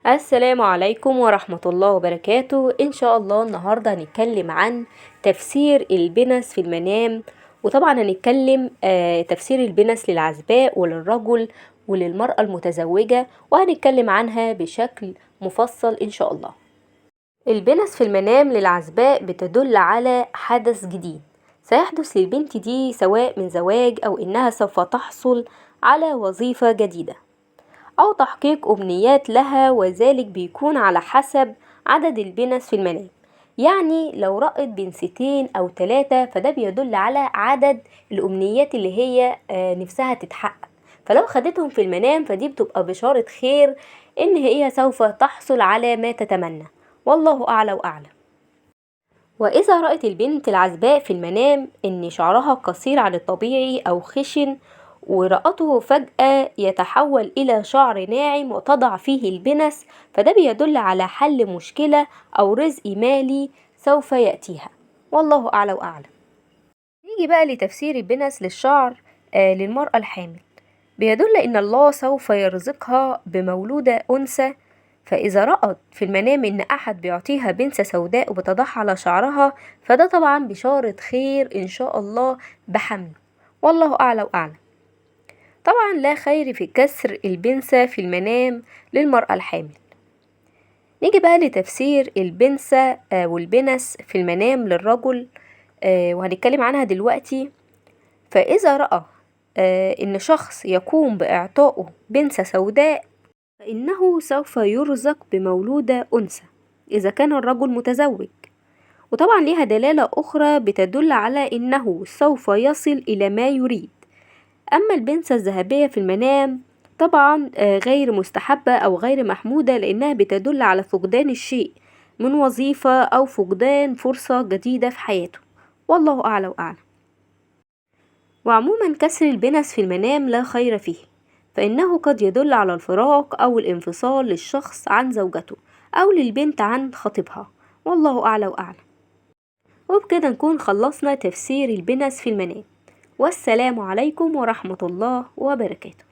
السلام عليكم ورحمة الله وبركاته. إن شاء الله النهاردة هنتكلم عن تفسير البنس في المنام. وطبعا هنتكلم تفسير البنس للعزباء وللرجل وللمرأة المتزوجة، وهنتكلم عنها بشكل مفصل إن شاء الله. البنس في المنام للعزباء بتدل على حدث جديد سيحدث للبنت دي، سواء من زواج أو إنها سوف تحصل على وظيفة جديدة أو تحقيق أمنيات لها، وذلك بيكون على حسب عدد البنس في المنام. يعني لو رأت بنستين أو 3 فده بيدل على عدد الأمنيات اللي هي نفسها تتحقق، فلو خدتهم في المنام فدي بتبقى بشارة خير إن هي سوف تحصل على ما تتمنى، والله أعلى وأعلم. وإذا رأت البنت العزباء في المنام إن شعرها قصير عن الطبيعي أو خشن، ورأته فجأة يتحول إلى شعر ناعم وتضع فيه البنس، فده بيدل على حل مشكلة أو رزق مالي سوف يأتيها، والله أعلى وأعلم. نيجي بقى لتفسير البنس للشعر للمرأة الحامل. بيدل إن الله سوف يرزقها بمولودة أنثى، فإذا رأت في المنام إن أحد بيعطيها بنسة سوداء وبتضعها على شعرها فده طبعا بشارة خير إن شاء الله بحمل، والله أعلى وأعلم. طبعا لا خير في كسر البنسة في المنام للمرأة الحامل. نيجي بقى لتفسير البنسة والبنس في المنام للرجل، وهنتكلم عنها دلوقتي. فإذا رأى إن شخص يقوم بإعطائه بنسة سوداء فإنه سوف يرزق بمولودة أنثى إذا كان الرجل متزوج. وطبعا ليها دلالة أخرى بتدل على إنه سوف يصل إلى ما يريد. أما البنسة الذهبية في المنام طبعا غير مستحبة أو غير محمودة، لأنها بتدل على فقدان الشيء من وظيفة أو فقدان فرصة جديدة في حياته، والله أعلى وأعلم. وعموما كسر البنس في المنام لا خير فيه، فإنه قد يدل على الفراق أو الانفصال للشخص عن زوجته أو للبنت عن خطيبها، والله أعلى وأعلم. وبكده نكون خلصنا تفسير البنس في المنام، والسلام عليكم ورحمة الله وبركاته.